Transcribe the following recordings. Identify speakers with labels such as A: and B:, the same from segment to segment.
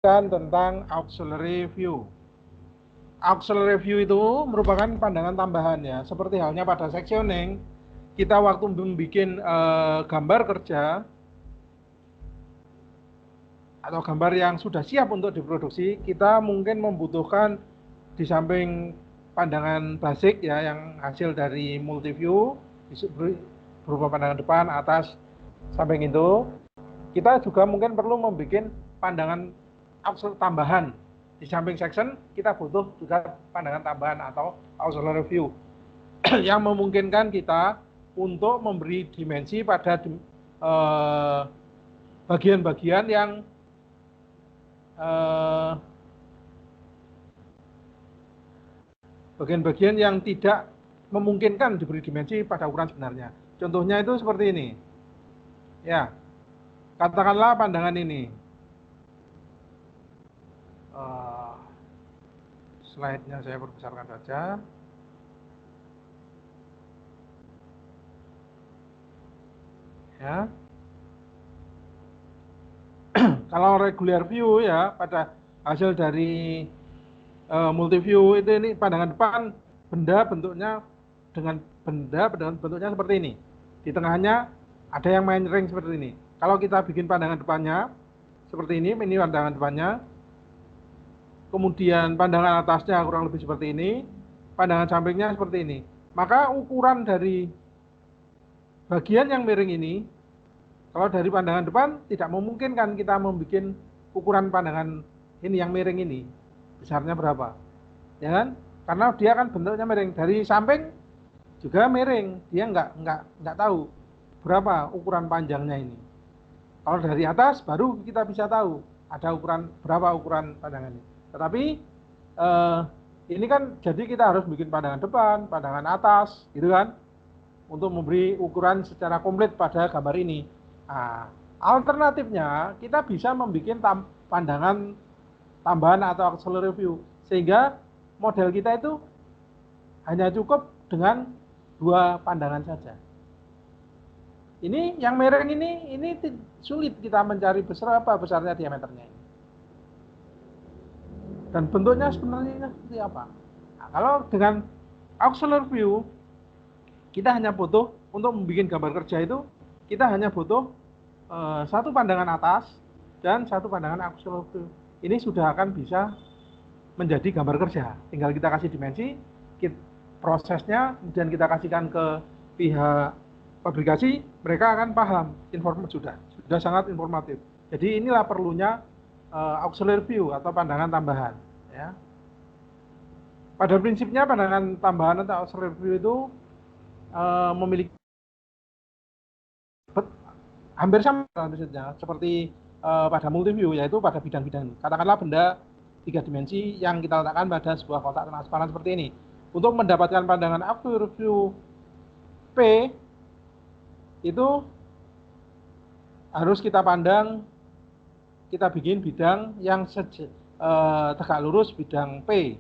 A: Tentang auxiliary view. Auxiliary view itu merupakan pandangan tambahan ya. Seperti halnya pada sectioning, kita waktu membuat gambar kerja atau gambar yang sudah siap untuk diproduksi, kita mungkin membutuhkan di samping pandangan basic ya yang hasil dari multi view berupa pandangan depan, atas, samping itu, kita juga mungkin perlu membuat pandangan tambahan. Di samping section kita butuh juga pandangan tambahan atau auxiliary view yang memungkinkan kita untuk memberi dimensi pada bagian-bagian yang bagian-bagian yang tidak memungkinkan diberi dimensi pada ukuran sebenarnya. Contohnya itu seperti ini. Ya, katakanlah pandangan ini. Slide-nya saya perbesarkan saja. Ya. Kalau regular view ya pada hasil dari multi view itu ini pandangan depan benda bentuknya bentuknya seperti ini. Di tengahnya ada yang main ring seperti ini. Kalau kita bikin pandangan depannya seperti ini pandangan depannya. Kemudian pandangan atasnya kurang lebih seperti ini, pandangan sampingnya seperti ini. Maka ukuran dari bagian yang miring ini, kalau dari pandangan depan tidak memungkinkan kita membuat ukuran pandangan ini yang miring ini. Besarnya berapa? Ya kan? Karena dia kan bentuknya miring. Dari samping juga miring. Dia nggak tahu berapa ukuran panjangnya ini. Kalau dari atas baru kita bisa tahu ada berapa ukuran pandangan ini. Tetapi ini kan jadi kita harus bikin pandangan depan, pandangan atas, gitu kan, untuk memberi ukuran secara komplit pada gambar ini. Nah, alternatifnya kita bisa membuat pandangan tambahan atau auxiliary view, sehingga model kita itu hanya cukup dengan 2 pandangan saja. Ini yang miring ini sulit kita mencari besarnya diameternya ini. Dan bentuknya sebenarnya seperti apa? Nah, kalau dengan auxiliary view, kita hanya butuh untuk membuat gambar kerja itu, kita hanya butuh 1 pandangan atas dan 1 pandangan auxiliary view. Ini sudah akan bisa menjadi gambar kerja. Tinggal kita kasih dimensi, prosesnya, kemudian kita kasihkan ke pihak pabrikasi, mereka akan paham, sudah sangat informatif. Jadi inilah perlunya auxiliary view atau pandangan tambahan. Ya. Pada prinsipnya pandangan tambahan atau auxiliary view itu memiliki hampir sama seperti pada multi view, yaitu pada bidang-bidang. Katakanlah benda 3 dimensi yang kita letakkan pada sebuah kotak transparan seperti ini. Untuk mendapatkan pandangan auxiliary view P itu harus kita bikin bidang yang tegak lurus bidang P,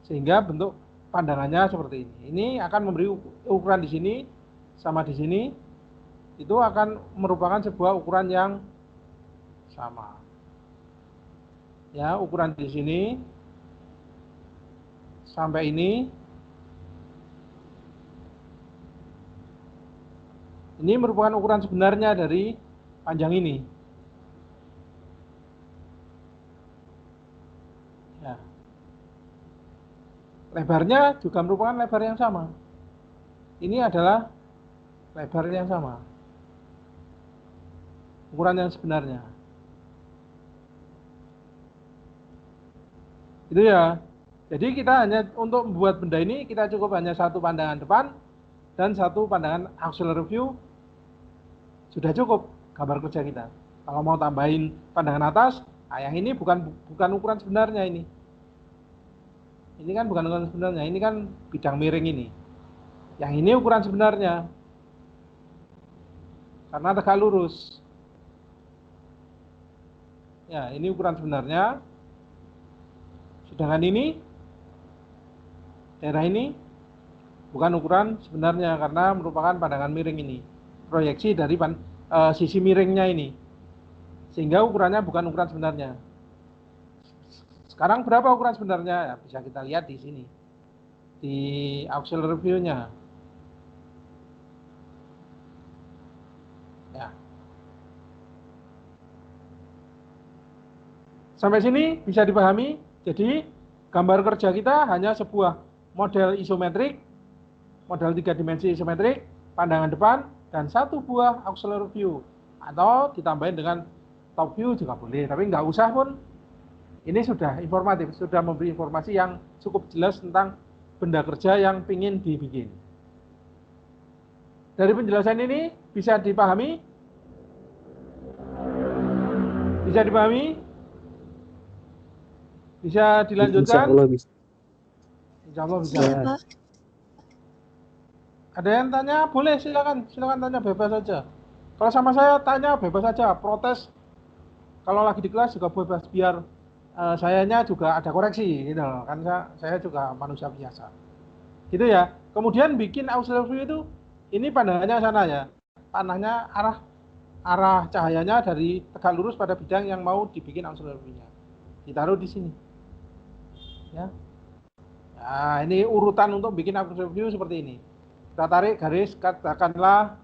A: sehingga bentuk pandangannya seperti ini. Ini akan memberi ukuran di sini sama di sini, itu akan merupakan sebuah ukuran yang sama. Ya, ukuran di sini sampai ini merupakan ukuran sebenarnya dari panjang ini. Ya. Lebarnya juga merupakan lebar yang sama. Ini adalah lebar yang sama. Ukuran yang sebenarnya. Itu ya. Jadi kita hanya untuk membuat benda ini, kita cukup hanya 1 pandangan depan dan 1 pandangan auxiliary view. Sudah cukup gambar kerja kita. Kalau mau tambahin pandangan atas, nah yang ini bukan ukuran sebenarnya ini. Ini kan bukan ukuran sebenarnya, ini kan bidang miring ini. Yang ini ukuran sebenarnya. Karena tegak lurus. Ya, ini ukuran sebenarnya. Sedangkan ini, daerah ini, bukan ukuran sebenarnya karena merupakan pandangan miring ini. Proyeksi dari sisi miringnya ini. Sehingga ukurannya bukan ukuran sebenarnya. Sekarang berapa ukuran sebenarnya? Ya, bisa kita lihat di sini. Di auxiliary view-nya. Ya. Sampai sini bisa dipahami. Jadi gambar kerja kita hanya sebuah model isometrik, model 3 dimensi isometrik, pandangan depan, dan satu buah auxiliary view. Atau ditambahin dengan top view juga boleh, tapi nggak usah pun. Ini sudah informatif, sudah memberi informasi yang cukup jelas tentang benda kerja yang ingin dibikin. Dari penjelasan ini bisa dipahami? Bisa dipahami? Bisa dilanjutkan?
B: Insya Allah bisa.
A: Insya Allah bisa.
C: Iya, Pak.
A: Ada yang tanya? Boleh, silakan tanya bebas saja. Kalau sama saya tanya bebas saja, protes. Kalau lagi di kelas juga bebas, biar sayanya juga ada koreksi gitu loh. Kan saya juga manusia biasa. Gitu ya. Kemudian bikin auxiliary view itu, ini pandangannya sana ya. Panahnya arah cahayanya dari tegak lurus pada bidang yang mau dibikin auxiliary view-nya. Ditaruh di sini. Ya. Nah, ini urutan untuk bikin auxiliary view seperti ini. Kita tarik garis, katakanlah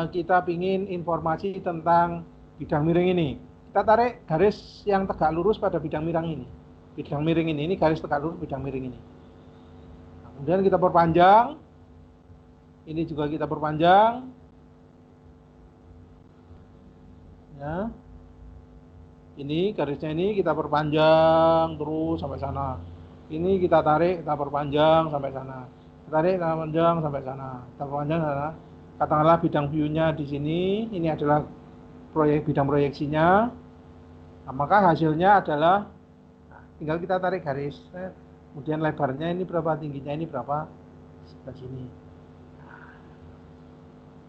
A: kita ingin informasi tentang bidang miring ini. Kita tarik garis yang tegak lurus pada bidang miring ini. Bidang miring ini garis tegak lurus bidang miring ini. Nah, kemudian kita perpanjang. Ini juga kita perpanjang. Ya. Ini garisnya ini kita perpanjang terus sampai sana. Ini kita tarik, kita perpanjang sampai sana. Tarik, kita panjang sampai sana. Kita panjang sana. Katakanlah bidang view-nya di sini. Ini adalah bidang proyeksinya. Nah, maka hasilnya adalah tinggal kita tarik garis. Kemudian lebarnya ini berapa, tingginya ini berapa, sebelah sini. Nah,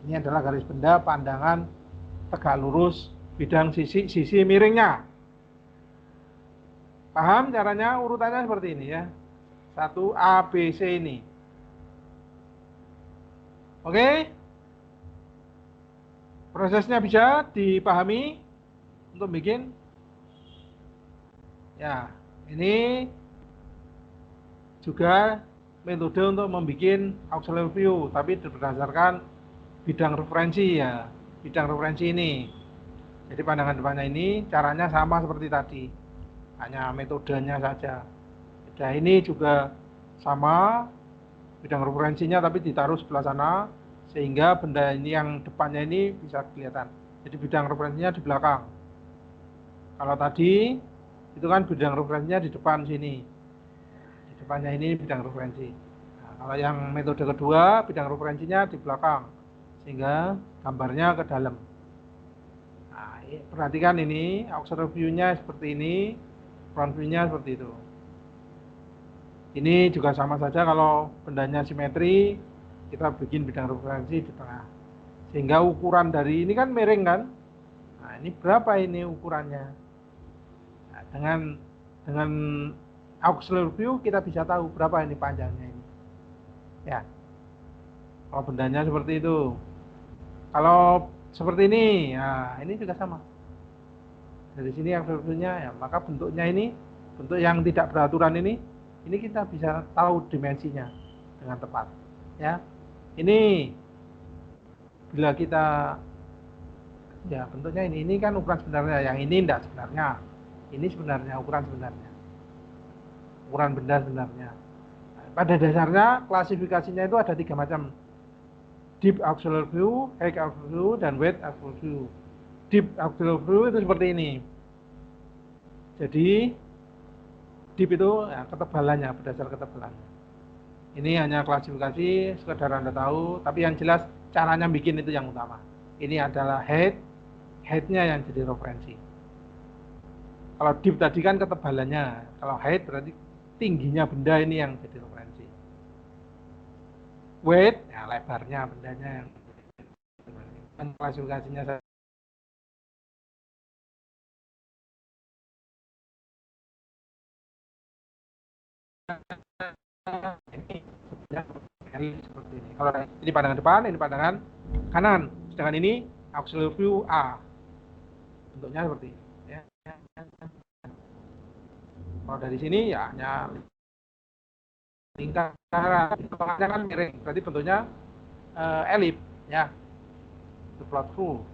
A: ini adalah garis benda pandangan tegak lurus bidang sisi miringnya. Paham caranya? Urutannya seperti ini ya. 1 A, B, C ini. Oke? Prosesnya bisa dipahami untuk bikin. Ya, ini juga metode untuk membuat auxiliary view, tapi berdasarkan bidang referensi ya. Bidang referensi ini. Jadi pandangan depannya ini caranya sama seperti tadi. Hanya metodenya saja. Nah, ini juga sama bidang referensinya tapi ditaruh sebelah sana sehingga benda ini yang depannya ini bisa kelihatan. Jadi bidang referensinya di belakang. Kalau tadi itu kan bidang referensinya di depan sini. Di depannya ini bidang referensi. Nah, kalau yang metode kedua bidang referensinya di belakang sehingga gambarnya ke dalam. Nah, perhatikan ini auxiliary view-nya seperti ini, front view-nya seperti itu. Ini juga sama saja kalau bendanya simetri, kita bikin bidang referensi di tengah. Sehingga ukuran dari ini kan miring kan? Nah, ini berapa ini ukurannya? Nah, dengan auxiliary view kita bisa tahu berapa ini panjangnya ini. Ya. Kalau bendanya seperti itu. Kalau seperti ini, nah ini juga sama. Dari sini auxiliary view-nya ya, maka bentuknya ini, bentuk yang tidak beraturan ini kita bisa tahu dimensinya dengan tepat. Ya, ini bila kita ya bentuknya ini kan ukuran sebenarnya, yang ini tidak sebenarnya, ini sebenarnya ukuran sebenarnya, ukuran benda sebenarnya. Pada dasarnya klasifikasinya itu ada 3 macam: deep auxiliary view, high auxiliary view, dan wide auxiliary view. Deep auxiliary view itu seperti ini. Jadi deep itu ya, ketebalannya, berdasar ketebalannya. Ini hanya klasifikasi, sekedar Anda tahu, tapi yang jelas caranya bikin itu yang utama. Ini adalah height-nya yang jadi referensi. Kalau deep tadi kan ketebalannya, kalau height berarti tingginya benda ini yang jadi referensi. Width, ya lebarnya bendanya yang klasifikasinya saya. Ini seperti ini. Kalau ini pandangan depan, ini pandangan kanan. Sedangkan ini auxiliary view A. bentuknya seperti ini. Ya. Kalau dari sini ya hanya lingkaran, tengahnya kan miring, berarti bentuknya elip, ya, the plot full.